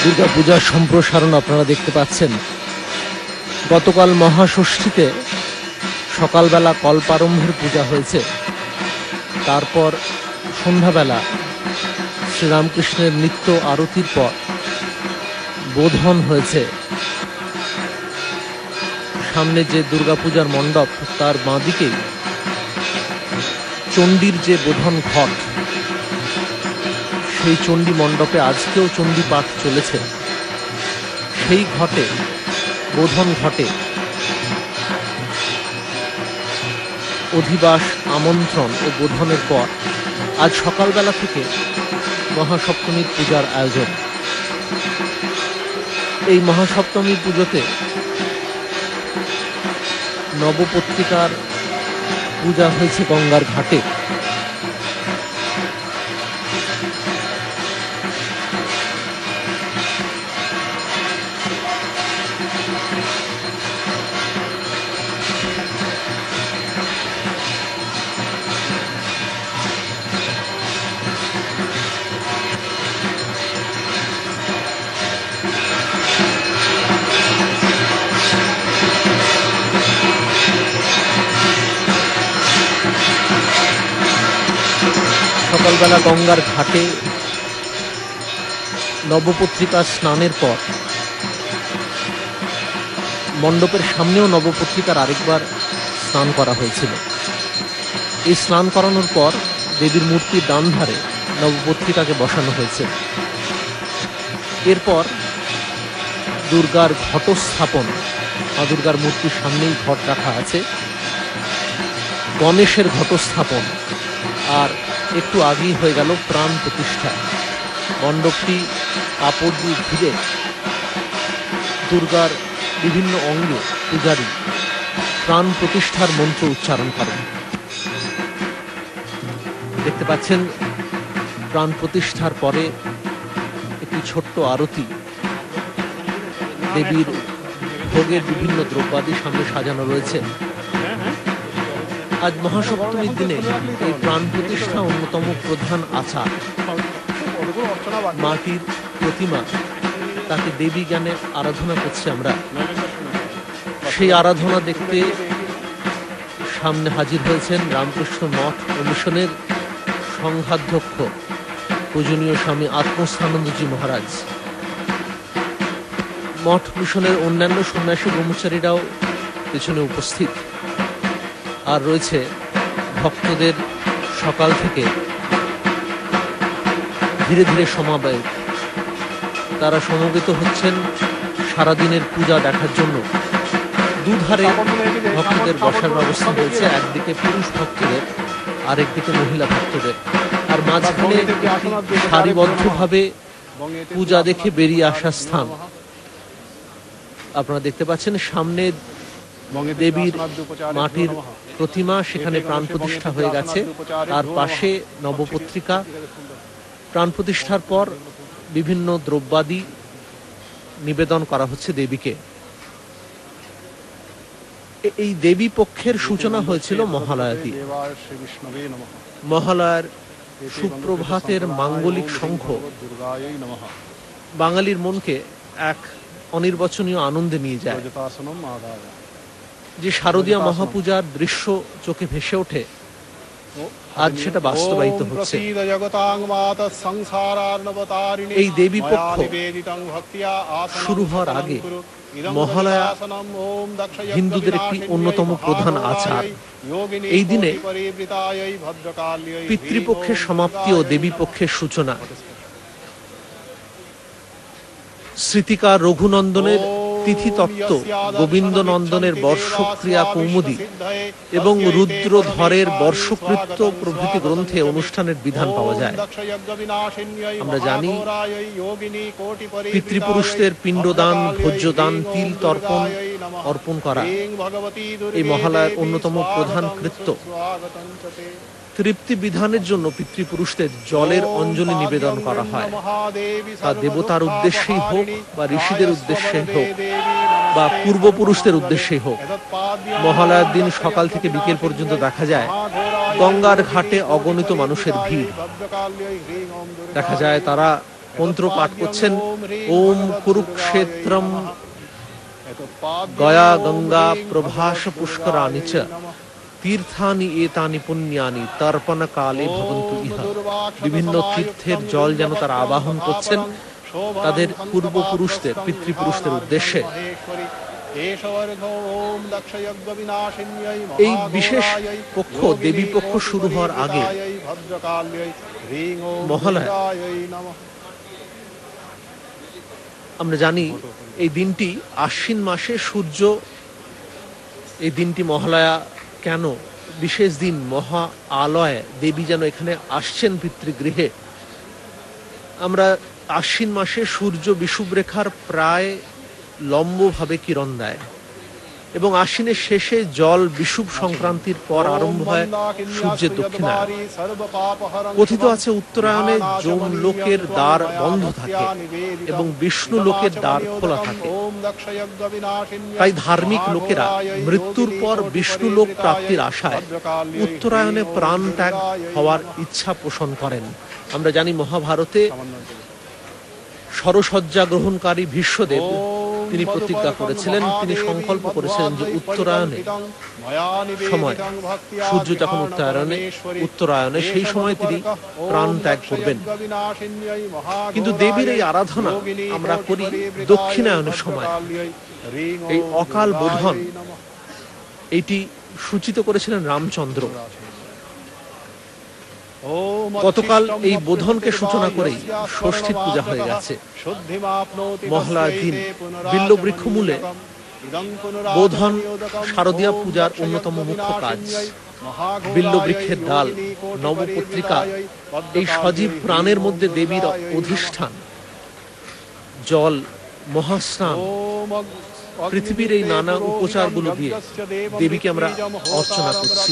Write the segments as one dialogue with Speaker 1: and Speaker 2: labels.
Speaker 1: দুর্গাপূজার সম্প্রসারণ আপনারা দেখতে পাচ্ছেন। গতকাল মহাষষ্ঠীতে সকালবেলা কল্পারম্ভের পূজা হয়েছে, তারপর সন্ধ্যাবেলা শ্রীরামকৃষ্ণের নিত্য আরতির পর বোধন হয়েছে। সামনে যে দুর্গাপূজার মণ্ডপ তার বাঁদিকেই চণ্ডীর যে বোধন ঘট, সেই চণ্ডী মণ্ডপে আজকেও চণ্ডী পাঠ চলেছে। সেই ঘটে, বোধন ঘটে অধিবাস, আমন্ত্রণ ও বোধনের পর আজ সকালবেলা থেকে মহাসপ্তমীর পূজার আয়োজন। এই মহাসপ্তমীর পুজোতে নবপত্রিকার পূজা হয়েছে গঙ্গার ঘাটে। সকালবেলা গঙ্গার ঘাটে নবপত্রিকা স্নানের পর মণ্ডপের সামনেও নবপত্রিকার আরেকবার স্নান করা হয়েছিল। এই স্নান করানোর পর দেবীর মূর্তির ডান ধারে নবপত্রিকাকে বসানো হয়েছে। এরপর দুর্গার ঘটস্থাপন, মা দুর্গার মূর্তির সামনেই ঘট রাখা আছে, গণেশের ঘটস্থাপন, আর একটু আগেই হয়ে গেল প্রাণ প্রতিষ্ঠা। মণ্ডপটি কাপড় দিয়ে ঘিরে দুর্গার বিভিন্ন অঙ্গে পূজারী প্রাণ প্রতিষ্ঠার মন্ত্র উচ্চারণ করেন। দেখতে পাচ্ছেন প্রাণ প্রতিষ্ঠার পরে একটি ছোট্ট আরতি, দেবীর ভোগের বিভিন্ন দ্রব্যাদি সামনে সাজানো রয়েছে। আজ মহাসপ্তমীর দিনে এই প্রাণ প্রতিষ্ঠা অন্যতম প্রধান আচার। মাটির প্রতিমা, তাকে দেবী জ্ঞানে আরাধনা করছি আমরা। সেই আরাধনা দেখতে সামনে হাজির হয়েছেন রামকৃষ্ণ মঠ ও মিশনের সংঘাধ্যক্ষ পূজনীয় স্বামী আত্মস্থানন্দজি মহারাজ। মঠ মিশনের অন্যান্য সন্ন্যাসী ব্রহ্মচারীরাও পেছনে উপস্থিত। আর রয়েছে ভক্তদের সকাল থেকে ধীরে ধীরে সমাবেশ। তারা সমবেত হচ্ছেন সারাদিনের পূজা দেখার জন্য। দুধারে ভক্তদের বসার ব্যবস্থা হয়েছে, একদিকে পুরুষ ভক্তদের, আরেকদিকে মহিলা ভক্তদের। আর মাঝখানে সারিবদ্ধভাবে পূজা দেখে বেরিয়ে আসার স্থান আপনারা দেখতে পাচ্ছেন। সামনে দেবীর মাটির প্রতিমা, সেখানে প্রাণ প্রতিষ্ঠা হয়ে গেছে। তার পাশে নবপত্রিকা। প্রাণ প্রতিষ্ঠার পর বিভিন্ন দ্রব্যাদি নিবেদন করা হচ্ছে দেবীকে। এই দেবী পক্ষের সূচনা হয়েছিল মহালয়া দিয়ে। মহালয়ার সুপ্রভাতের মাঙ্গলিক শঙ্খ বাঙালির মনকে এক অনির্বচনীয় আনন্দে নিয়ে যায়। যে শারদীয়া মহাপূজার দৃশ্য চোখে ভেসে ওঠে, আজ সেটা বাস্তবায়িত হচ্ছে। এই দেবী পক্ষ শুরু হওয়ার আগে মহালয়া হিন্দুদের একটি অন্যতম প্রধান আচার। এই দিনে পিতৃপক্ষের সমাপ্তি ও দেবী পক্ষের সূচনা। স্মৃতিকার রঘুনন্দনের তিথিতত্ত্ব, গোবিন্দনন্দনের বর্ষক্রিয়া কৌমুদী এবং রুদ্রধরের বর্ষকৃত্য প্রভৃতি গ্রন্থে অনুষ্ঠানের বিধান পাওয়া যায়। আমরা জানি পিতৃপুরুষদের পিণ্ডদান, ভোজ্যদান, তিল তর্পণ অর্পণ করা এই মহালয়ার অন্যতম প্রধান কৃত্য। তৃপ্তি বিধানের জন্য পিতৃপুরুষদের জলের অঞ্জলি নিবেদন করা হয়। তা দেবতার উদ্দেশ্যেই হোক, বা ঋষিদের উদ্দেশ্যে হোক, বা পূর্বপুরুষদের উদ্দেশ্যেই হোক। মহালয়ার দিন সকাল থেকে বিকেল পর্যন্ত দেখা যায় গঙ্গার ঘাটে অগণিত মানুষের ভিড়। দেখা যায় তারা মন্ত্র পাঠ করছেন। ওম কুরুক্ষেত্রম গয়া গঙ্গা প্রভাস পুষ্করাণি চ তীর্থানি এতানি পুণ্যানি তর্পণ কালে ভবন্তু ইহা। বিভিন্ন তীর্থের জল যেন তারা আবাহন করছেন তাদের পূর্বপুরুষদের, পিতৃপুরুষদের উদ্দেশ্যে। এই বিশেষ পক্ষ, দেবী পক্ষ শুরু হওয়ার আগে মহালয়া, আমরা জানি এই দিনটি আশ্বিন মাসে সূর্য, এই দিনটি মহালয়া কেন বিশেষ দিন, মহা আলয়, দেবী যেন এখানে আসছেন পিতৃগৃহে। আমরা আশ্বিন মাসে সূর্য বিষুবরেখার প্রায় লম্বভাবে কিরণ দেয় এবং আশ্বিনের শেষে জল বিষুব সংক্রান্তির পর আরম্ভ হয় সূর্যের দক্ষিণায়ন। কথিত আছে উত্তরায়ণে যম লোকের দ্বার বন্ধ থাকে এবং বিষ্ণু লোকের দ্বার খোলা থাকে। তাই ধার্মিক লোকেরা মৃত্যুর পর বিষ্ণু লোক প্রাপ্তির আশায় উত্তরায়ণে প্রাণ ত্যাগ হওয়ার ইচ্ছা পোষণ করেন। আমরা জানি মহাভারতে সরসজ্জা গ্রহণকারী ভীষ্মদেব তিনি প্রতিজ্ঞা করেছিলেন, তিনি সংকল্প করেছিলেন যে উত্তরায়ণে সময়, সূর্য যখন উত্তরায়ণে সেই সময় তিনি প্রাণ ত্যাগ করবেন। কিন্তু দেবীর এই আরাধনা আমরা করি দক্ষিণায়নের সময়। এই অকাল বোধন এইটি সূচিত করেছিলেন রামচন্দ্র। গতকাল এই বোধনকে সূচনা করেই ষষ্ঠীর পূজা হয়ে গেছে। মহালয়ার দিন বিল্ল বৃক্ষ মূলে বোধন শারদীয়া পূজার অন্যতম মুখ্য কাজ। বিল্ল বৃক্ষের ডাল, নবপত্রিকা, এই সজীব প্রাণের মধ্যে দেবীর অধিষ্ঠান। জল, মহাস্নান, পৃথিবীর এই নানা উপচারগুলো দিয়ে দেবীকে আমরা অর্চনা করছি।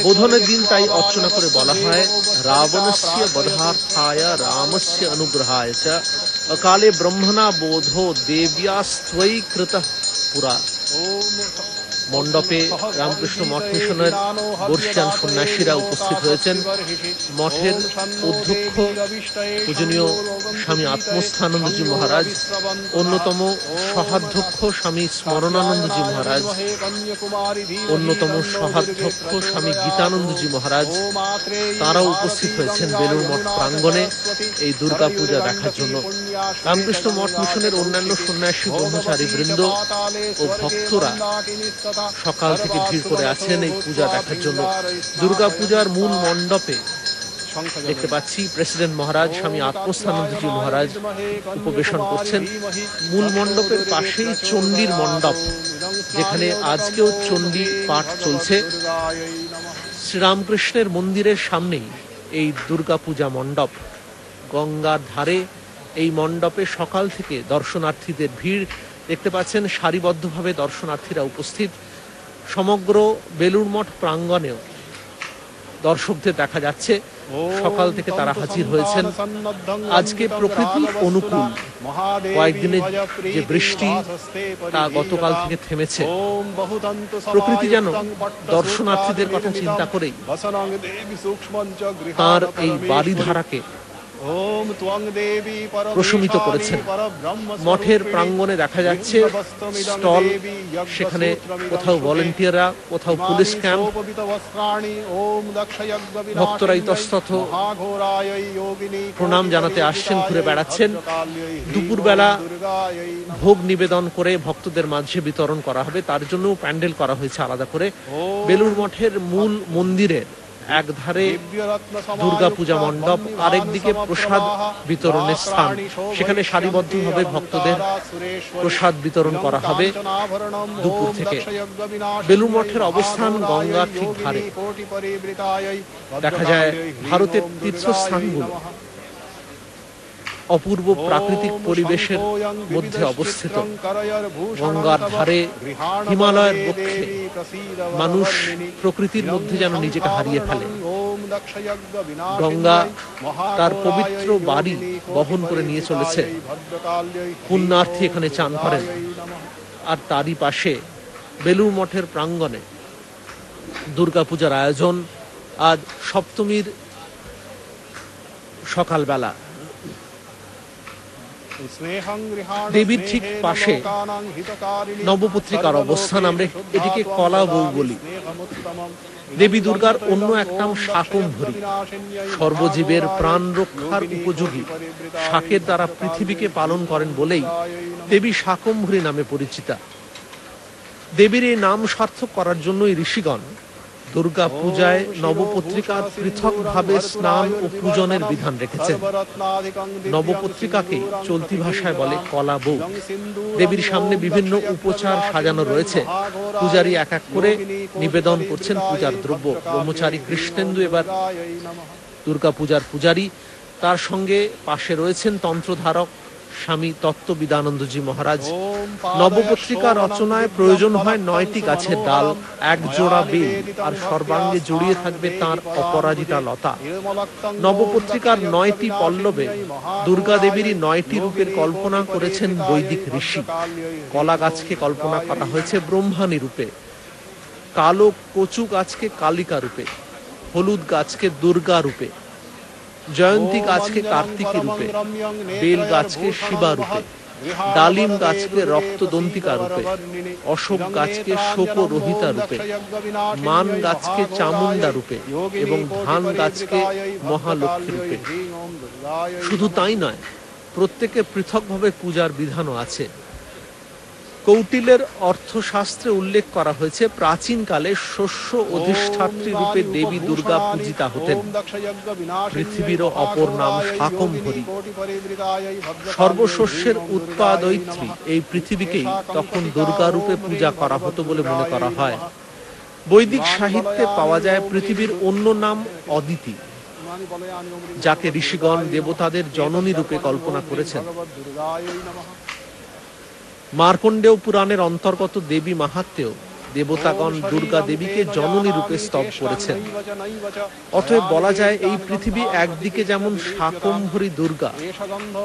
Speaker 1: বোধনের দিন তাই অর্চনা করে বলা হয় রাবণস্য বধার্থায় রামস্য অনুগ্রহায় চ অকালে ব্রহ্মণা বোধো দেব্যাস্ত্বয়ি কৃতঃ পুরা। মণ্ডপে রামকৃষ্ণ মঠ মিশনের বর্ষিয়ান সন্ন্যাসীরা উপস্থিত হয়েছেন। মঠের অধ্যক্ষ পূজনীয় স্বামী আত্মস্থানন্দজি মহারাজ, অন্যতম সহাধ্যক্ষ স্বামী স্মরণানন্দজি মহারাজ, অন্যতম সহাধ্যক্ষ স্বামী গীতানন্দজি মহারাজ, তারাও উপস্থিত হয়েছেন বেলুড় মঠ প্রাঙ্গণে এই দুর্গা পূজা দেখার জন্য। রামকৃষ্ণ মঠ মিশনের অন্যান্য সন্ন্যাসী ব্রহ্মচারী বৃন্দ ও ভক্তরা সকাল থেকে ভিড় করে আছেন এই পূজা দেখার জন্য। দুর্গা পূজার মূল মণ্ডপে দেখতে পাচ্ছি প্রেসিডেন্ট মহারাজ স্বামী আত্মস্থানন্দজি মহারাজ উপবেশন করছেন। মূল মণ্ডপের পাশেই চণ্ডীর মণ্ডপ, যেখানে আজকেও চণ্ডী পাঠ চলছে। শ্রীরামকৃষ্ণের মন্দিরের সামনেই এই দুর্গা পূজা মণ্ডপ। গঙ্গার ধারে এই মণ্ডপে সকাল থেকে দর্শনার্থীদের ভিড় দেখতে পাচ্ছেন। সারিবদ্ধভাবে দর্শনার্থীরা উপস্থিত। সমগ্র বেলুড় মঠ প্রাঙ্গণেও দর্শকদের দেখা যাচ্ছে। সকাল থেকে তারা হাজির হয়েছেন। আজকে প্রকৃতি অনুকূল, কয়েকদিনের যে বৃষ্টি তা গতকাল থেকে থেমেছে। প্রকৃতি যেন দর্শনার্থীদের কথা চিন্তা করেই তার এই বারিধারাকে প্রশমিত করেছেন। মঠের প্রাঙ্গণে দেখা যাচ্ছে স্টল, সেখানে কোথাও ভলেন্টিয়াররা, কোথাও পুলিশ ক্যাম্প, ভক্তরা ইতস্তত প্রণাম জানাতে আসছেন, ঘুরে বেড়াচ্ছেন। দুপুরবেলা ভোগ নিবেদন করে ভক্তদের মাঝে বিতরণ করা হবে, তার জন্য প্যান্ডেল করা হয়েছে আলাদা করে। বেলুড় মঠের মূল মন্দিরের একধারে দুর্গা পূজা মণ্ডপ, আরেকদিকে প্রসাদ বিতরণের স্থান। সেখানে সারিবদ্ধভাবে ভক্তদের প্রসাদ বিতরণ করা হবে দুপুর থেকে। বেলুড় মঠের অবস্থান গঙ্গার ঠিক ধারে। দেখা যায় ভারতের তীর্থস্থানগুলো অপূর্ব প্রাকৃতিক পরিবেশের মধ্যে অবস্থিত। গঙ্গার ধারে, হিমালয়ের বক্ষে মানুষ প্রকৃতির মধ্যে যেন নিজেকে হারিয়ে ফেলে। গঙ্গা তার পবিত্র বাড়ি বহন করে নিয়ে চলেছে। পুণ্যার্থী এখানে চান করেন। আর তারই পাশে বেলুড় মঠের প্রাঙ্গণে দুর্গাপূজার আয়োজন। আজ সপ্তমীর সকালবেলা দেবীর ঠিক পাশে নবপত্রিকার অবস্থান, আমরা এটিকে কলা বউ বলি। দেবী দুর্গার অন্য এক নাম শাকম্ভরী। সর্বজীবের প্রাণ রক্ষার উপযোগী শাকের দ্বারা পৃথিবীকে পালন করেন বলেই দেবী শাকম্ভরী নামে পরিচিতা। দেবীর এই নাম সার্থক করার জন্যই ঋষিগণ দুর্গা পূজায় নবপত্রিকার পৃথকভাবে স্নান ও পূজনের বিধান রেখেছেন। নবপত্রিকাকে চলতি ভাষায় বলে কলা বউ। দেবীর সামনে বিভিন্ন উপচার সাজানো রয়েছে। পূজারী এক এক করে নিবেদন করছেন পূজার দ্রব্য। ব্রহ্মচারী কৃষ্ণেন্দু এবার দুর্গা পূজার পূজারী, তার সঙ্গে পাশে রয়েছেন তন্ত্রধারক স্বামী তত্ত্ববিদানন্দজি মহারাজ। নবপত্রিকা রচনায় প্রয়োজন হয় 9টি গাছের ডাল, এক জোড়া বেল, আর সর্বাঙ্গে জড়িয়ে থাকবে তাঁর অপরাজিতা লতা। নবপত্রিকার 9টি পল্লবে দুর্গা দেবীরই 9টি রূপের কল্পনা করেছেন বৈদিক ঋষি। কলা গাছকে কল্পনা করা হয়েছে ব্রহ্মাণী রূপে, কালো কচু গাছকে কালিকা রূপে, হলুদ গাছকে দুর্গা রূপে, জয়ন্তী গাছকে কার্তিকী রূপে, বেল গাছকে শিবা রূপে, ডালিম গাছকে রক্তদন্তিকা রূপে, অশোক গাছকে শোকরোহিতা রূপে, মান গাছকে চামুন্ডা রূপে এবং ধান গাছকে মহালক্ষ্মী রূপে। শুধু তাই নয়, প্রত্যেকে পৃথকভাবে পূজার বিধানও আছে। কৌটিল্যের অর্থশাস্ত্রে উল্লেখ করা হয়েছে, প্রাচীনকালে শস্য অধিষ্ঠাত্রী রূপে দেবী দুর্গা পূজিতা হতেন। পৃথিবীরও অপর নাম শাকম্ভরী। সর্বশস্যের উৎপাদয়িত্রী এই পৃথিবীকেই তখন দুর্গা রূপে পূজা করা হতো বলে মনে করা হয়। বৈদিক সাহিত্যে পাওয়া যায় পৃথিবীর অন্য নাম অদিতি, যাকে ঋষিগণ দেবতাদের জননী রূপে কল্পনা করেছেন। মার্কণ্ডেয় পুরাণের অন্তর্গত দেবী মাহাত্ম্যেও দেবতাগণ দুর্গা দেবীকে জননী রূপে স্তব করেছেন। অতএব বলা যায়, এই পৃথিবী একদিকে যেমন শাকম্ভরী দুর্গা,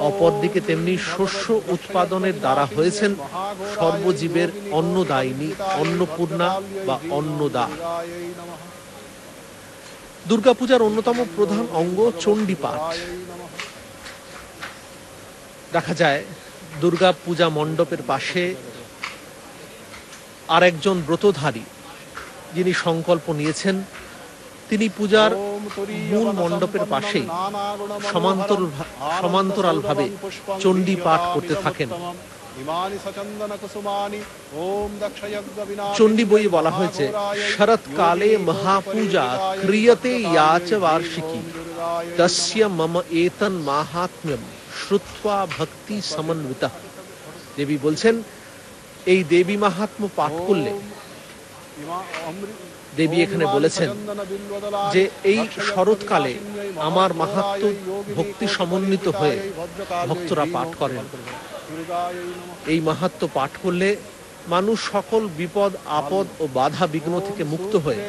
Speaker 1: অপরদিকে তেমনি শস্য উৎপাদনের দ্বারা হয়েছেন সর্বজীবের অন্নদায়িনী, অন্নপূর্ণা বা অন্নদা। দুর্গাপূজার অন্যতম প্রধান অঙ্গ চণ্ডী পাঠ। দেখা যায় দুর্গা পূজা মণ্ডপের পাশে আরেকজন ব্রতধারী, যিনি সংকল্প নিয়েছেন, তিনি পূজার মূল মণ্ডপের পাশেই সমান্তরালভাবে চণ্ডী পাঠ করতে থাকেন। চণ্ডী বইয়ে বলা হয়েছে, শরৎকালে মহাপূজা ক্রিয়তে ইয়াচ বার্ষিকী তস্য মম এতন মাহাত্ম্যম শ্রুত্বা ভক্তি সমন্বিতা। দেবী বলছেন, এই দেবী মাহাত্ম্য পাঠ করলে, দেবী এখানে বলেছেন যে এই শরৎকালে আমার মাহাত্ম্য ভক্তি সমন্বিত হয়ে ভক্তরা পাঠ করেন। এই মাহাত্ম্য পাঠ করলে মানুষ সকল বিপদ আপদ ও বাধা বিঘ্ন থেকে মুক্ত হয়ে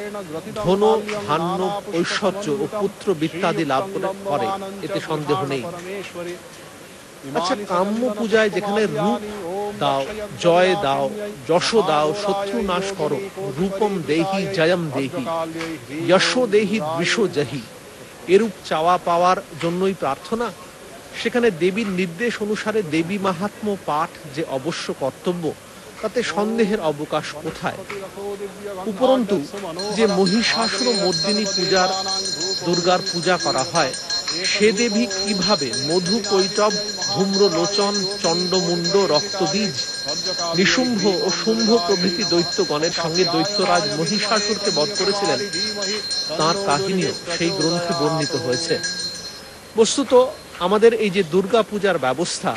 Speaker 1: ধন ধান্য ঐশ্বর্য ও পুত্র বিত্তাদি লাভ করে, এতে সন্দেহ নেই। আচ্ছা, কাম্য পূজায় যেখানে রূপ দাও, জয় দাও, যশ দাও, শত্রু নাশ করো, রূপম দেহি জয়ম দেহি, যশ দেহি দ্বিষ জহি, এরূপ চাওয়া পাওয়ার জন্যই প্রার্থনা, সেখানে দেবীর নির্দেশ অনুসারে দেবী মাহাত্ম্য পাঠ যে অবশ্য কর্তব্য, তাতে সন্দেহের অবকাশ কোথায়? উপরন্তু যে মহিষাসুর মর্দিনী পূজার দুর্গার পূজা করা হয়, সে দেবী কিভাবে মধু কৈটব, ধূম্রলোচন, চণ্ডমুণ্ড, রক্তবীজ, নিশুম্ভ ও শুম্ভ প্রভৃতি দৈত্যগণের সঙ্গে দৈত্যরাজ মহিষাসুরকে বধ করেছিলেন, তাঁর কাহিনীও সেই গ্রন্থে বর্ণিত হয়েছে। বস্তুত আমাদের এই যে দুর্গা পূজার ব্যবস্থা,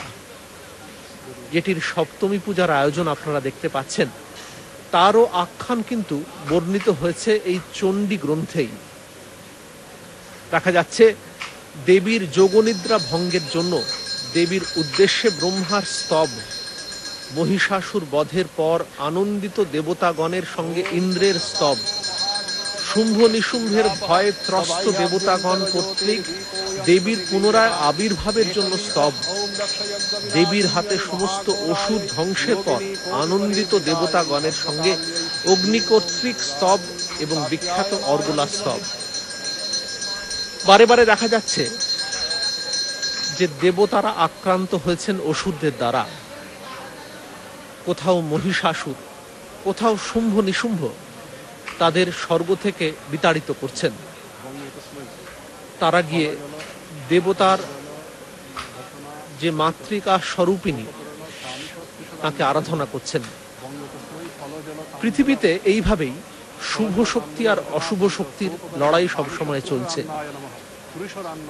Speaker 1: যেটির সপ্তমী পূজার আয়োজন আপনারা দেখতে পাচ্ছেন, তারও আখ্যান কিন্তু বর্ণিত হয়েছে এই চণ্ডী গ্রন্থেই। দেখা যাচ্ছে, দেবীর যোগনিদ্রা ভঙ্গের জন্য দেবীর উদ্দেশ্যে ব্রহ্মার স্তব, মহিষাসুর বধের পর আনন্দিত দেবতাগণের সঙ্গে ইন্দ্রের স্তব, শুম্ভ নিশুম্ভের ভয়ে ত্রস্ত দেবতাগণ কর্তৃক দেবীর পুনরায় আবির্ভাবের জন্য স্তব, দেবীর হাতে সমস্ত অসুর ধ্বংসের পর আনন্দিত দেবতাগণের সঙ্গে অগ্নি কর্তৃক স্তব এবং বিখ্যাত অর্গলা স্তব। বারে বারে দেখা যাচ্ছে যে দেবতারা আক্রান্ত হয়েছেন অসুরদের দ্বারা। কোথাও মহিষাসুর, কোথাও শুম্ভ নিশুম্ভ তাদের স্বর্গ থেকে বিতাড়িত করছেন। তারা গিয়ে দেবতার যে মাতৃকা স্বরূপিণী তাকে আরাধনা করছেন। পৃথিবীতে এইভাবেই শুভ শক্তি আর অশুভ শক্তির লড়াই সবসময় চলছে।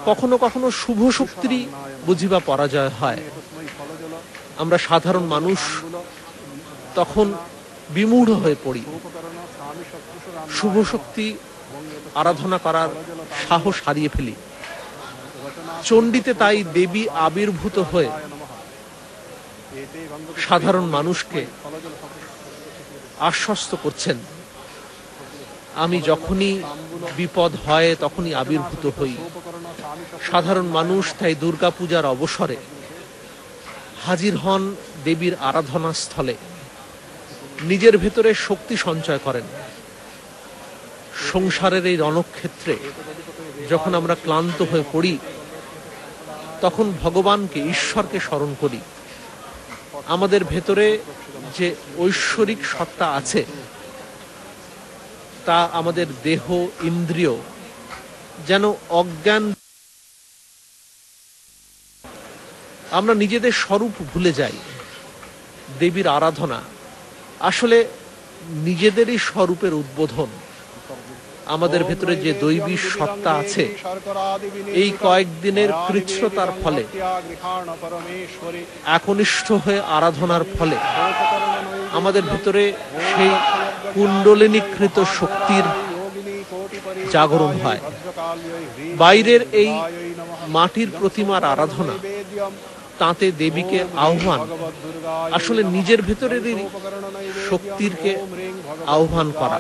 Speaker 1: কখনো কখনো শুভ শক্তিরই বুঝিবা পরাজয় হয়। আমরা সাধারণ মানুষ তখন বিমূঢ় হয়ে পড়ি, শুভ শক্তি আরাধনা করার সাহস হারিয়ে ফেলি। চণ্ডীতে তাই দেবী আবির্ভূত হয়ে সাধারণ মানুষকে আশ্বস্ত করছেন, আমি যখনই বিপদ হয় তখনই আবির্ভূত হই। সাধারণ মানুষ তাই দুর্গাপূজার অবসরে হাজির হন দেবীর আরাধনা স্থলে, নিজের ভেতরে শক্তি সঞ্চয় করেন। সংসারের এই রণক্ষেত্রে যখন আমরা ক্লান্ত হয়ে পড়ি, তখন ভগবানকে, ঈশ্বরকে স্মরণ করি। আমাদের ভেতরে যে ঐশ্বরিক সত্তা আছে তা আমাদের দেহ ইন্দ্রিয় যেন অজ্ঞান, আমরা নিজেদের স্বরূপ ভুলে যাই। দেবীর আরাধনা আসলে নিজেদেরই স্বরূপের উদ্বোধন। আমাদের ভেতরে যে দৈবী সত্তা আছে, এই কয়েকদিনের কৃচ্ছতার ফলে, একনিষ্ঠ হয়ে আরাধনার ফলে আমাদের ভেতরে সেই কুণ্ডলিনীকৃত শক্তির জাগরণ হয়। বাইরের এই মাটির প্রতিমার আরাধনা, তাতে দেবীকে আহ্বান, আসলে নিজের ভেতরেরই শক্তিরকে আহ্বান করা।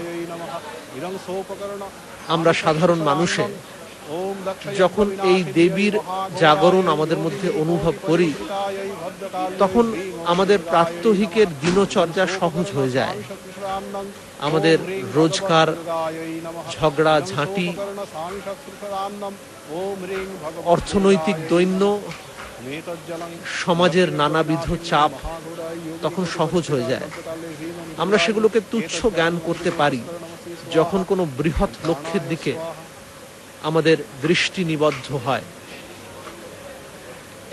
Speaker 1: আমরা সাধারণ মানুষে যখন এই দেবীর জাগরণ আমাদের মধ্যে অনুভব করি, তখন আমাদের প্রাত্যহিকের দিনচর্যা সহজ হয়ে যায়। আমাদের রোজকার ঝগড়া ঝাঁটি, অর্থনৈতিক দৈন্য, সমাজের নানাবিধ চাপ তখন সহজ হয়ে যায়। আমরা সেগুলোকে তুচ্ছ জ্ঞান করতে পারি যখন কোনো বৃহৎ লক্ষ্যের দিকে আমাদের দৃষ্টি নিবদ্ধ হয়।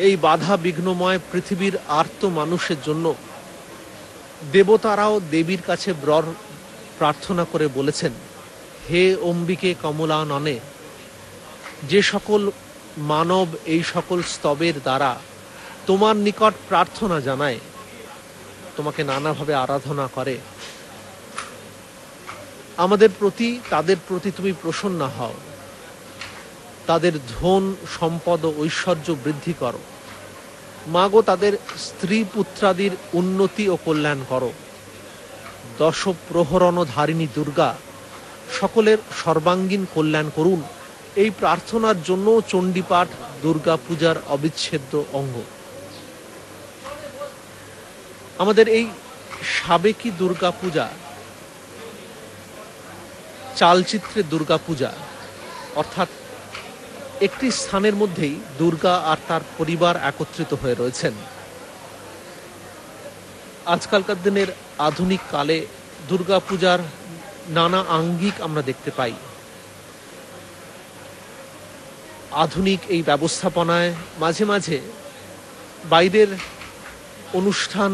Speaker 1: এই বাধা বিঘ্নময় পৃথিবীর আর্ত মানুষের জন্য দেবতারাও দেবীর কাছে বর প্রার্থনা করে বলেছেন, হে অম্বিকে কমলাননে, যে সকল মানব এই সকল স্তবের দ্বারা তোমার নিকট প্রার্থনা জানায়, তোমাকে নানাভাবে আরাধনা করে, আমাদের প্রতি, তাদের প্রতি তুমি প্রসন্ন হও। তাদের ধন সম্পদ ও ঐশ্বর্য বৃদ্ধি করো। মাগো, তাদের স্ত্রী পুত্রাদির উন্নতি ও কল্যাণ করো। দশ প্রহরণ ধারিণী দুর্গা সকলের সর্বাঙ্গীন কল্যাণ করুন। এই প্রার্থনার জন্য চণ্ডীপাঠ দুর্গা পূজার অবিচ্ছেদ্য অঙ্গ। আমাদের এই সাবেকি দুর্গা পূজা, চালচিত্রে দুর্গা পূজা, অর্থাৎ একটি স্থানের মধ্যেই দুর্গা আর তার পরিবার একত্রিত হয়ে রয়েছেন। আজকালকার দিনের আধুনিক কালে দুর্গা পূজার নানা আঙ্গিক আমরা দেখতে পাই। আধুনিক এই ব্যবস্থাপনায় মাঝে মাঝে বাইরের অনুষ্ঠান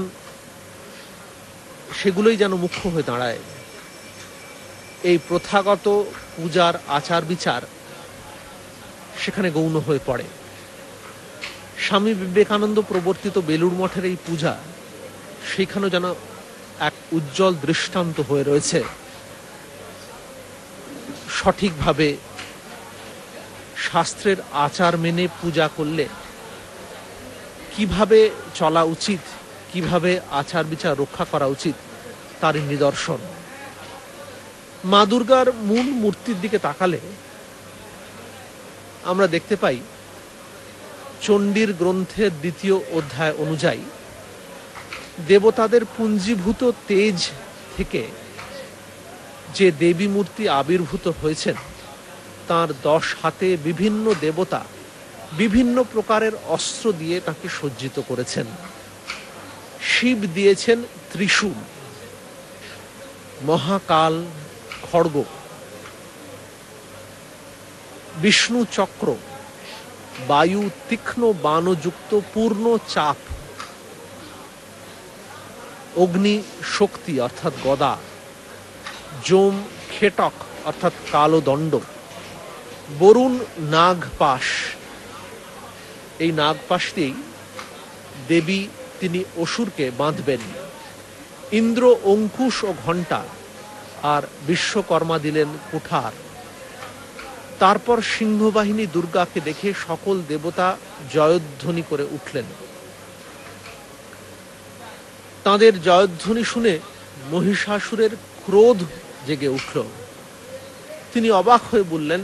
Speaker 1: সেগুলোই যেন মুখ্য হয়ে দাঁড়ায়। এই প্রথাগত পূজার আচার বিচার সেখানে গৌণ হয়ে পড়ে। স্বামী বিবেকানন্দ প্রবর্তিত বেলুড় মঠের এই পূজা সেখানেও যেন এক উজ্জ্বল দৃষ্টান্ত হয়ে রয়েছে। সঠিকভাবে শাস্ত্রের আচার মেনে পূজা করলে কিভাবে চলা উচিত, কিভাবে আচার বিচার রক্ষা করা উচিত, তারই নিদর্শন। মা দুর্গার মূল মূর্তির দিকে তাকালে আমরা দেখতে পাই, চণ্ডীর গ্রন্থের ২য় অধ্যায় অনুযায়ী দেবতাদের পুঞ্জীভূত তেজ থেকে যে দেবী মূর্তি আবির্ভূত হয়েছেন, তার 10 হাতে বিভিন্ন দেবতা বিভিন্ন প্রকারের অস্ত্র দিয়ে তাকে সজ্জিত করেছেন। শিব দিয়েছেন ত্রিশূল, মহাকাল খড়গ, বিষ্ণু চক্র, বায়ু তীক্ষ্ণ বাণযুক্ত পূর্ণ চাপ, অগ্নি শক্তি অর্থাৎ গদা, যম খেটক অর্থাৎ কালো দণ্ড, বরুণ নাগপাশ। এই নাগপাশ দিয়েই দেবী তিনি অসুরকে বাঁধবেন। ইন্দ্র অঙ্কুশ ও ঘণ্টা, আর বিশ্বকর্মা দিলেন কুঠার। তারপর সিংহবাহিনী দুর্গাকে দেখে সকল দেবতা জয়ধ্বনি করে উঠলেন। তাদের জয়ধ্বনি শুনে মহিষাসুরের ক্রোধ জেগে উঠল। তিনি অবাক হয়ে বললেন,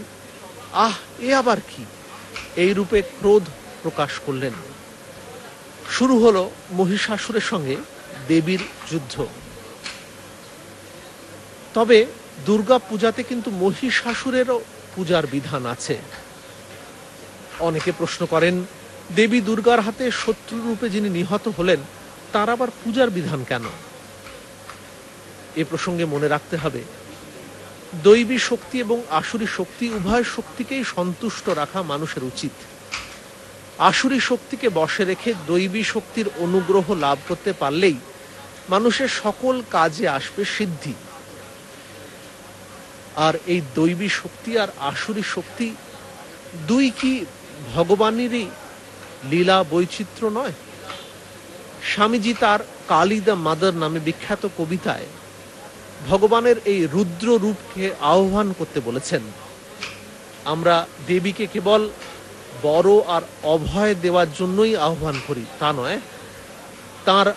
Speaker 1: আহ, এ আবার কি? এই রূপে ক্রোধ প্রকাশ করলেন। শুরু হলো মহিষাসুরের সঙ্গে দেবীর যুদ্ধ। তবে দুর্গা পূজাতে কিন্তু মহিষাসুরেরও পূজার বিধান আছে। অনেকে প্রশ্ন করেন, দেবী দুর্গার হাতে শত্রু রূপে যিনি নিহত হলেন, তার আবার পূজার বিধান কেন? এ প্রসঙ্গে মনে রাখতে হবে, দৈবী শক্তি এবং আসুরী শক্তি উভয় শক্তিকেই সন্তুষ্ট রাখা মানুষের উচিত। আসুরী শক্তিকে বশে রেখে দৈবী শক্তির অনুগ্রহ লাভ করতে পারলেই মানুষের সকল কাজে আসবে সিদ্ধি। আর এই দৈবী শক্তি আর আসুরী শক্তি দুই কি ভগবানেরই লীলা বৈচিত্র্য নয়? স্বামীজি তার কালী দ্য মাদার নামে বিখ্যাত কবিতায় ভগবানের এই রুদ্র রূপকে আহ্বান করতে বলেছেন। আমরা দেবীকে কেবল বড় আর অভয় দেওয়ার জন্যই আহ্বান করি তা নয়, তার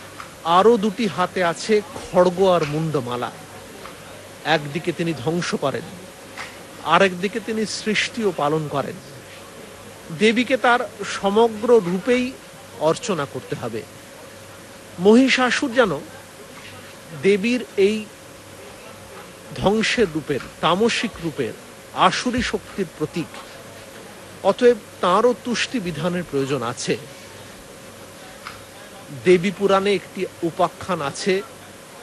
Speaker 1: আরো দুটি হাতে আছে খড়গ আর মুন্ডমালা। একদিকে তিনি ধ্বংস করেন, আরেকদিকে তিনি সৃষ্টিও পালন করেন। দেবীকে তার সমগ্র রূপেই অর্চনা করতে হবে। মহিষাসুর যেন দেবীর এই ধ্বংসের রূপের, তামসিক রূপের আসুরী শক্তির প্রতীক। অতএব তাঁরও তুষ্টি বিধানের প্রয়োজন আছে। দেবী পুরাণে একটি উপাখ্যান আছে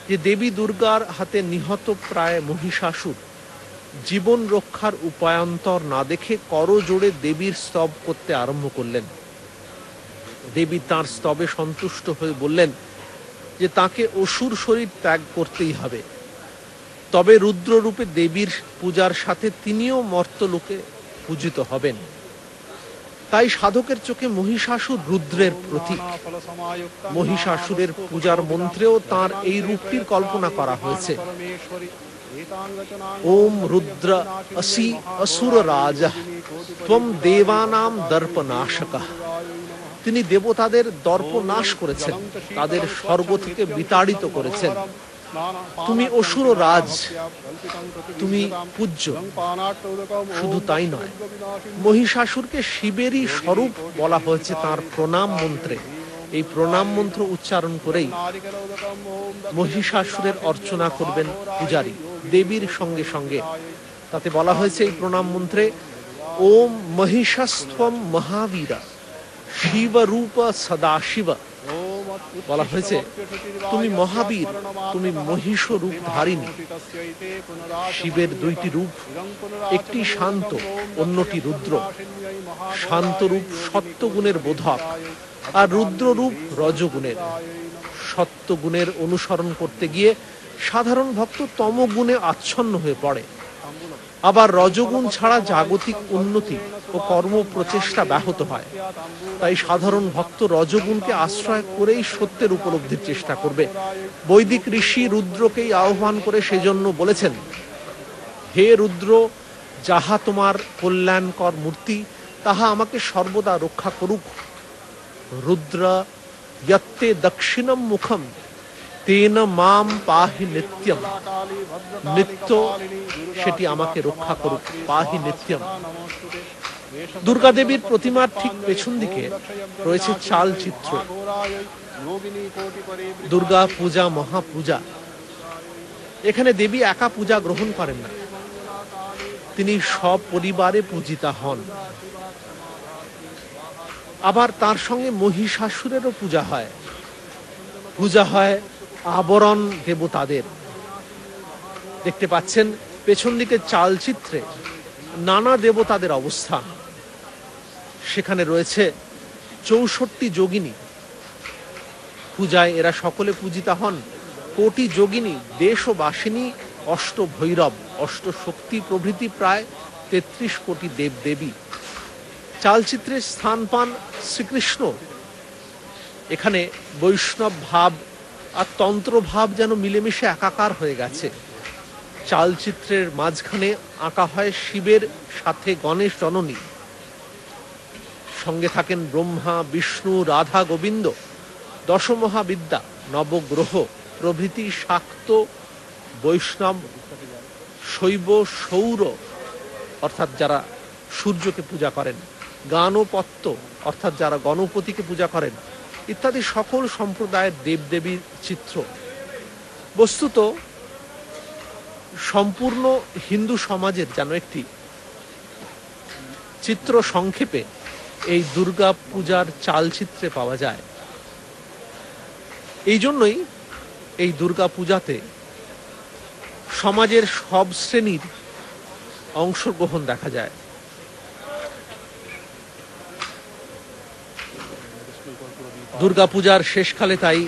Speaker 1: যে দেবী দুর্গার হাতে নিহত প্রায় মহিষাসুর জীবন রক্ষার উপায়ান্তর না দেখে করজোড়ে দেবীর স্তব করতে আরম্ভ করলেন। দেবী তাঁর স্তবে সন্তুষ্ট হয়ে বললেন যে তাকে অসুর শরীর ত্যাগ করতেই হবে, তবে রুদ্ররূপে দেবীর পূজার সাথে তিনিও মর্তলোকে পূজিত হবেন। তাই সাধকের চোখে মহিষাসুর রুদ্রের প্রতীক। মহিষাসুরের পূজার মন্ত্রেও তার এই রূপটির কল্পনা করা হয়েছে। ওম রুদ্র আসি অসুর রাজা ত্বম দেবানাম দর্পনাশকঃ। তিনি দেবতাদের দর্প নাশ করেছেন, তাদের স্বর্গ থেকে বিতাড়িত করেছেন। তুমি অসুর রাজ, তুমি পূজ্য। শুধু তাই নয়, মহিষাসুরকে শিবেরই স্বরূপ বলা হয়েছে তার প্রণাম মন্ত্রে। এই প্রণাম মন্ত্র উচ্চারণ করেই মহিষাসুরের অর্চনা করবেন পূজারী দেবীর সঙ্গে সঙ্গে। তাতে বলা হয়েছে এই প্রণাম মন্ত্রে, ওম মহিষাস্ত্বম মহাবীরা শিবরূপ সদাশিব। বলা হয়েছে, তুমি মহাবীর, তুমি মহিষ রূপ ধারিণী। শিবের দুইটি রূপ, একটি শান্ত, অন্যটি রুদ্র। শান্ত রূপ সত্যগুণের বোধক, আর রুদ্র রূপ রজগুণের। সত্যগুণের অনুসরণ করতে গিয়ে সাধারণ ভক্ত তমগুণে আচ্ছন্ন হয়ে পড়ে। আবার রজগুণ ছাড়া জাগতিক উন্নতি ও কর্ম প্রচেষ্টা ব্যাহত হয়। তাই সাধারণ ভক্ত রজগুণকে আশ্রয় করেই সত্যের উপলব্ধির চেষ্টা করবে। বৈদিক ঋষি রুদ্রকেই আহ্বান করে সেজন্য বলেছেন, হে রুদ্র, যাহা তোমার কল্যাণকর মূর্তি, তাহা আমাকে সর্বদা রক্ষা করুক। রুদ্র যত্তে দক্ষিণম মুখম তেন মাম পাহি নিত্যম। নিত্য সেটি আমাকে রক্ষা করুক, পাহি নিত্যম। দুর্গা দেবীর প্রতিমার ঠিক পেছন দিকে রয়েছে চালচিত্র। দুর্গা পূজা মহাপূজা। এখানে দেবী একা পূজা গ্রহণ করেন না, তিনি সব পরিবারে পূজিতা হন। আবার তার সঙ্গে মহিষাসুরেরও পূজা হয় আবরণ দেবতাদের। দেখতে পাচ্ছেন পেছন দিকে চালচিত্রে নানা দেবতাদের অবস্থান। সেখানে রয়েছে 64 যোগিনী। পূজায় এরা সকলে পূজিতা হন। কোটি যোগিনী, দেশবাসিনী, অষ্টভৈরব, অষ্টশক্তি প্রভৃতি প্রায় 33 কোটি দেবদেবী। চালচিত্রে স্থান পান শ্রীকৃষ্ণ। এখানে বৈষ্ণব ভাব আর তন্ত্র ভাব যেন মিলেমিশে একাকার হয়ে গেছে। চালচিত্রের মাঝখানে আঁকা হয় শিবের সাথে গণেশ জননী, সঙ্গে থাকেন ব্রহ্মা, বিষ্ণু, রাধা, গোবিন্দ, দশমহাবিদ্যা, নবগ্রহ প্রভৃতি শাক্ত, বৈষ্ণব, শৈব, সৌর অর্থাৎ যারা সূর্যকে পূজা করেন, গানপত্য অর্থাৎ যারা গণপতিকে পূজা করেন ইত্যাদি সকল সম্প্রদায়ের দেবদেবীর চিত্র। বস্তুত সম্পূর্ণ হিন্দু সমাজের যেন একটি চিত্র সংক্ষেপে এই দুর্গা পূজার চালচিত্রে পাওয়া যায়। এই জন্যই এই দুর্গা পূজাতে সমাজের সব শ্রেণীর অংশগ্রহণ দেখা যায়। দুর্গাপূজার শেষকালে তাই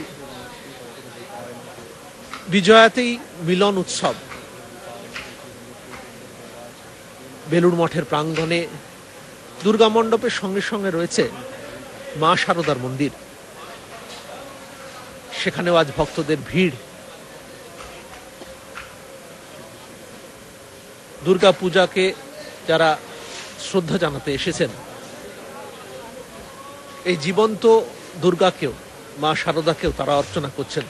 Speaker 1: বিজয়াতেই মিলন উৎসব। বেলুড় মঠের প্রাঙ্গণে দুর্গা মণ্ডপের সঙ্গে সঙ্গে রয়েছে মা শারদার মন্দির। সেখানেও আজ ভক্তদের ভিড়। দুর্গা পূজাকে যারা শ্রদ্ধা জানাতে এসেছেন, এই জীবন্ত দুর্গাকেও, মা শারদাকেও তারা অর্চনা করছেন।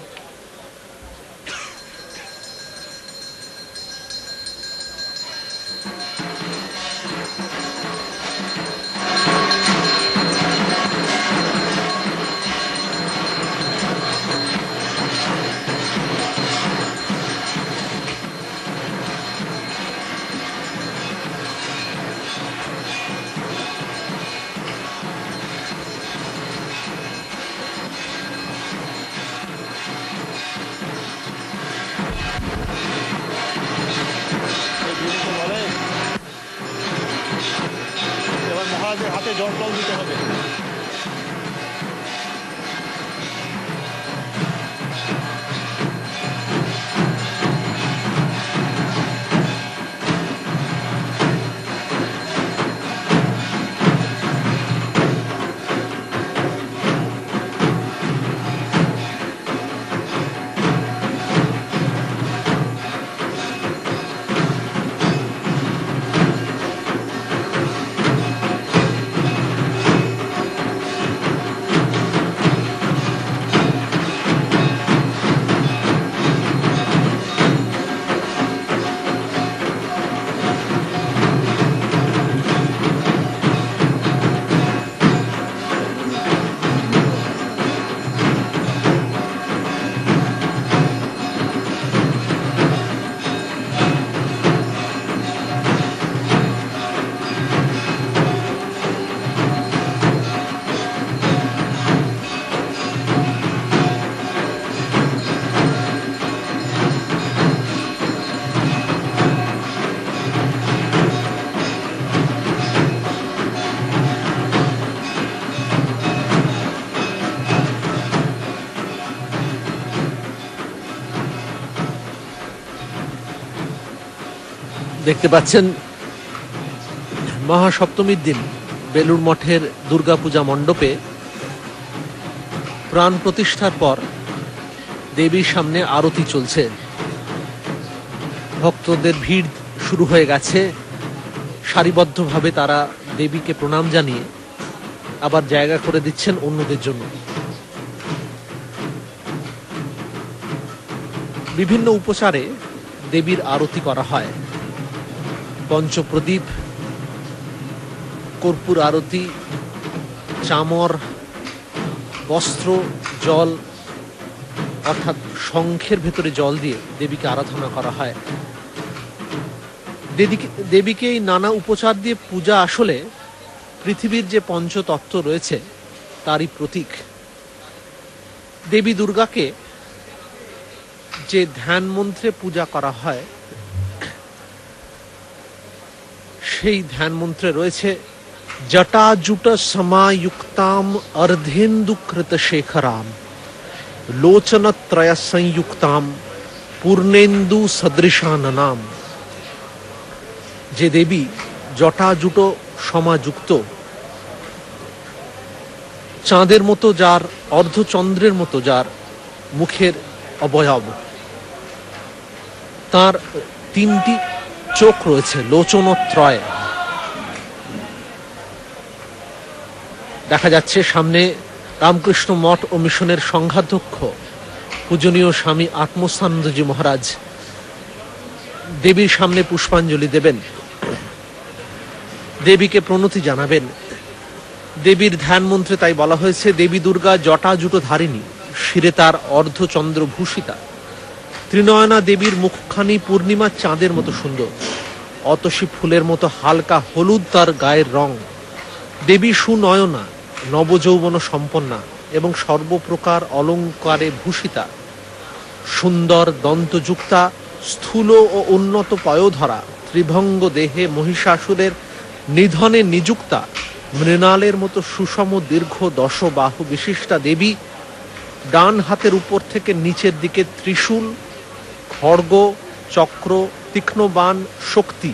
Speaker 2: হাতে জল টল দিতে হবে।
Speaker 1: দেখতে পাচ্ছেন মহাসপ্তমীর দিন বেলুড় মঠের দুর্গাপূজা মণ্ডপে প্রাণ প্রতিষ্ঠার পর দেবীর সামনে আরতি চলছে। ভক্তদের ভিড় শুরু হয়ে গেছে। সারিবদ্ধভাবে তারা দেবীকে প্রণাম জানিয়ে আবার জায়গা করে দিচ্ছেন অন্যদের জন্য। বিভিন্ন উপচারে দেবীর আরতি করা হয়। পঞ্চপ্রদীপ, কর্পূর আরতি, চামর, বস্ত্র, জল অর্থাৎ শঙ্খের ভেতরে জল দিয়ে দেবীকে আরাধনা করা হয়। দেবীকে এই নানা উপচার দিয়ে পূজা আসলে পৃথিবীর যে পঞ্চতত্ত্ব রয়েছে তারই প্রতীক। দেবী দুর্গাকে যে ধ্যান মন্ত্রে পূজা করা হয়, সেই ধ্যান মন্ত্রে রয়েছে জটাজুট সমাयुक्ताम अर्धेन्दुकृत शेखराम लोचनत्रय संयुक्ताम पूर्णेन्दु सदृशाननाम। যে দেবী জটাজুটো সমাযুক্ত, চাঁদের মতো যার, অর্ধচন্দ্রের মতো যার মুখের অবয়ব, তার 3টি চোখ রয়েছে, লোচনত্রয়। দেখা যাচ্ছে সামনে রামকৃষ্ণ মঠ ও মিশনের সংঘাধ্যক্ষ পূজনীয় স্বামী আত্মস্থানন্দজি মহারাজ দেবীর সামনে পুষ্পাঞ্জলি দেবেন, দেবীকে প্রণতি জানাবেন। দেবীর ধ্যান মন্ত্রে তাই বলা হয়েছে দেবী দুর্গা জটাজুটো ধারিণী, শিরে তার অর্ধচন্দ্র ভূষিতা। ত্রিনয়না দেবীর মুখখানি পূর্ণিমার চাঁদের মতো সুন্দর, অতসী ফুলের মতো হালকা হলুদ তার গায়ের রং। দেবী সুনয়না, নবযৌবন সম্পন্না এবং সর্বপ্রকার অলঙ্কারে ভূষিতা, সুন্দর দন্তযুক্তা, স্থূল ও উন্নত পয়োধরা, ত্রিভঙ্গ দেহে মহিষাসুরের নিধনে নিযুক্তা, মৃণালের মতো সুষম দীর্ঘ 10 বাহু বিশিষ্টা দেবী। ডান হাতের উপর থেকে নিচের দিকে ত্রিশূল, খড়গ, চক্র, তীক্ষ্ণ বাণ, শক্তি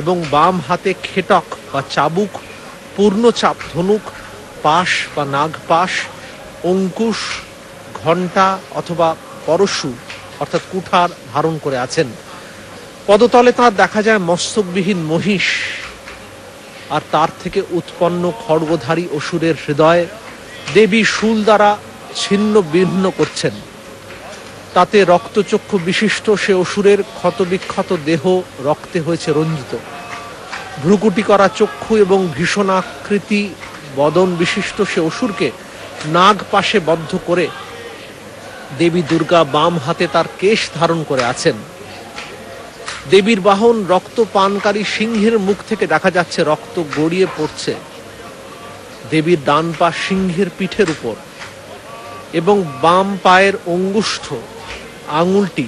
Speaker 1: এবং বাম হাতে খেটক বা চাবুক, পূর্ণচাপ ধনুক, পাশ বা নাগপাশ, অঙ্কুশ, ঘণ্টা অথবা পরশু অর্থাৎ কুঠার ধারণ করে আছেন। পদতলে তার দেখা যায় মস্তকবিহীন মহিষ, আর তার থেকে উৎপন্ন খড়গধারী অসুরের হৃদয় দেবী শূল দ্বারা ছিন্ন বিন্ন করছেন। তাতে রক্তচক্ষু বিশিষ্ট সে অসুরের ক্ষতবিক্ষত দেহ রক্তে হয়েছে রঞ্জিত। ভ্রুকুটি করা চক্ষু এবং ভীষণাকৃতি বদন বিশিষ্ট সে অসুরকে নাগ পাশে বদ্ধ করে দেবী দুর্গা বাম হাতে তার কেশ ধারণ করে আছেন। দেবীর বাহন রক্ত পানকারী সিংহের মুখ থেকে দেখা যাচ্ছে রক্ত গড়িয়ে পড়ছে। দেবীর ডান পা সিংহের পিঠের উপর এবং বাম পায়ের অঙ্গুষ্ঠ আঙুলটি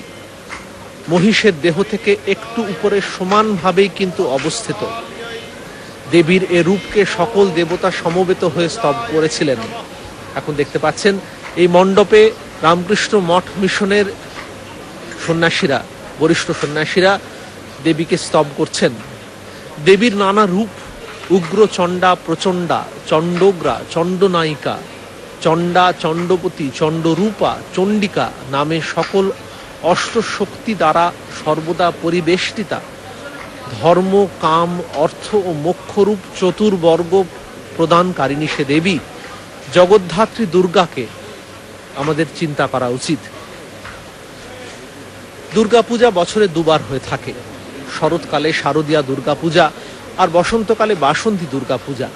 Speaker 1: মহিষের দেহ থেকে একটু উপরে সমানভাবেই কিন্তু অবস্থিত। দেবীর এ রূপকে সকল দেবতা সমবেত হয়ে স্তব করেছিলেন। এখন দেখতে পাচ্ছেন এই মণ্ডপে রামকৃষ্ণ মঠ মিশনের সন্ন্যাসীরা, বরিষ্ঠ সন্ন্যাসীরা দেবীকে স্তব করছেন। দেবীর নানা রূপ, উগ্র চণ্ডা, প্রচণ্ডা, চণ্ডগ্রা, চণ্ডনায়িকা, চণ্ডা, চণ্ডপতি, চণ্ডরূপা, চণ্ডিকা নামে সকল অষ্টশক্তি দ্বারা সর্বদা পরিবেষ্টিতা, ধর্ম, কাম, অর্থ ও মোক্ষরূপ চতুর্বর্গ প্রদানকারিণী সে দেবী জগদ্ধাত্রী দুর্গাকে আমাদের চিন্তা করা উচিত। দুর্গাপূজা বছরে 2 বার হয়ে থাকে, শরৎকালে শারদীয়া দুর্গাপূজা আর বসন্তকালে বাসন্তী দুর্গাপূজা।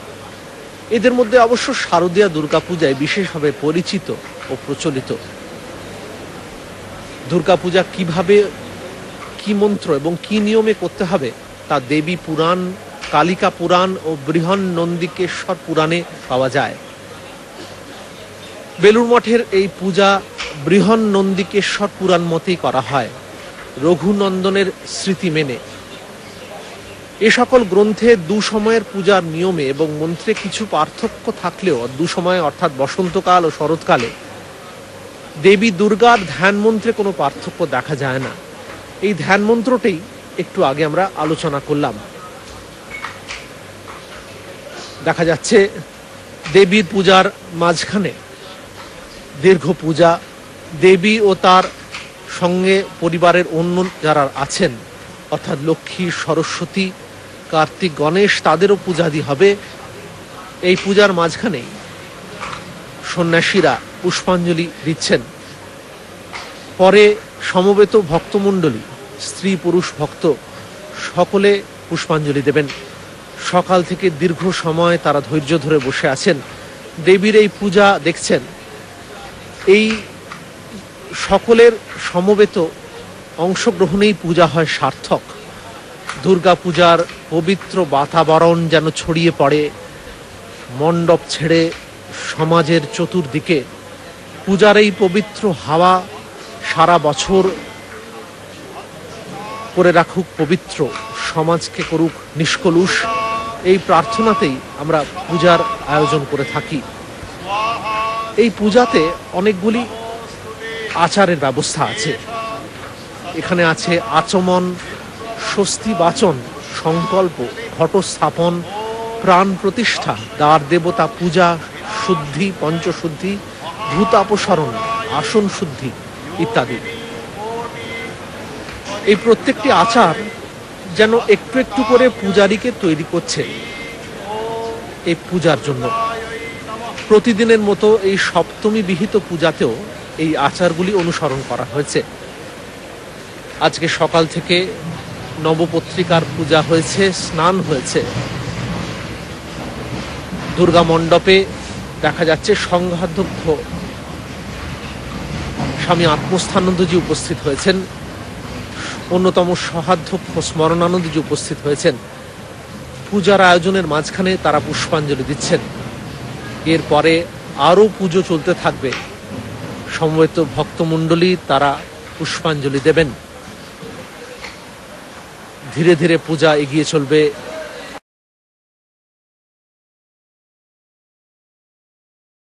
Speaker 1: এদের মধ্যে অবশ্য শারদীয়া দুর্গাপূজায় বিশেষভাবে পরিচিত ও প্রচলিত। দুর্গাপূজা কিভাবে, কি মন্ত্র এবং কি নিয়মে করতে হবে তা দেবী পুরাণ, কালিকা পুরাণ ও বৃহন্নন্দিকেশ্বর পুরাণে পাওয়া যায়। বেলুর মঠের এই পূজা বৃহন্নন্দিকেশ্বর পুরাণ মতেই করা হয়, রঘুনন্দনের স্মৃতি মেনে। এ সকল গ্রন্থে 2 সময়ের পূজার নিয়মে এবং মন্ত্রে কিছু পার্থক্য থাকলেও 2 সময় অর্থাৎ বসন্তকাল ও শরৎকালে দেবী দুর্গার ধ্যান মন্ত্রে কোনো পার্থক্য দেখা যায় না। এই ধ্যান মন্ত্রটি একটু আগে আমরা আলোচনা করলাম। দেখা যাচ্ছে দেবীর পূজার মাঝখানে দীর্ঘ পূজা, দেবী ও তার সঙ্গে পরিবারের অন্য যারা আছেন অর্থাৎ লক্ষ্মী, সরস্বতী, কার্তিক, গণেশ তাদেরও পূজাদি হবে। এই পূজার মাঝখানে সন্ন্যাসীরা পুষ্পাঞ্জলি দিচ্ছেন। পরে সমবেত ভক্তমণ্ডলী, স্ত্রী পুরুষ ভক্ত সকলে পুষ্পাঞ্জলি দেবেন। সকাল থেকে দীর্ঘ সময় তারা ধৈর্য ধরে বসে আছেন, দেবীর এই পূজা দেখছেন। এই সকলের সমবেত অংশগ্রহণেই পূজা হয় সার্থক। দুর্গা পূজার পবিত্র বাতাবরণ যেন ছড়িয়ে পড়ে মণ্ডপ ছেড়ে সমাজের চতুর্দিকে পূজার এই পবিত্র হাওয়া সারা বছর করে রাখুক পবিত্র, সমাজকে করুক নিষ্কলুষ, এই প্রার্থনাতেই আমরা পূজার আয়োজন করে থাকি। এই পূজাতে অনেকগুলি আচারের ব্যবস্থা আছে। এখানে আছে আচমন, স্বস্তি বাচন, সংকল্প, ঘটস্থাপন, প্রাণ প্রতিষ্ঠা, দ্বার দেবতা পূজা, শুদ্ধি, পঞ্চশুদ্ধি, ভূতাপসরণ, আসন শুদ্ধি ইত্যাদি। এই প্রত্যেকটি আচার যেন একটু একটু করে পূজারীকে তৈরি করছে এই পূজার জন্য। প্রতিদিনের মতো এই সপ্তমী বিহিত পূজাতেও এই আচারগুলি অনুসরণ করা হয়েছে। আজকে সকাল থেকে নবপত্রিকার পূজা হয়েছে, স্নান হয়েছে। দুর্গা মণ্ডপে দেখা যাচ্ছে সংঘাধ্যক্ষ স্বামী আত্মস্থানন্দজি উপস্থিত হয়েছেন, অন্যতম সহাধ্যক্ষ স্মরণানন্দজি উপস্থিত হয়েছেন। পূজার আয়োজনের মাঝখানে তারা পুষ্পাঞ্জলি দিচ্ছেন। এরপরে আরও পুজো চলতে থাকবে। সমবেত ভক্তমণ্ডলী তারা পুষ্পাঞ্জলি দেবেন। ধীরে ধীরে পূজা এগিয়ে চলবে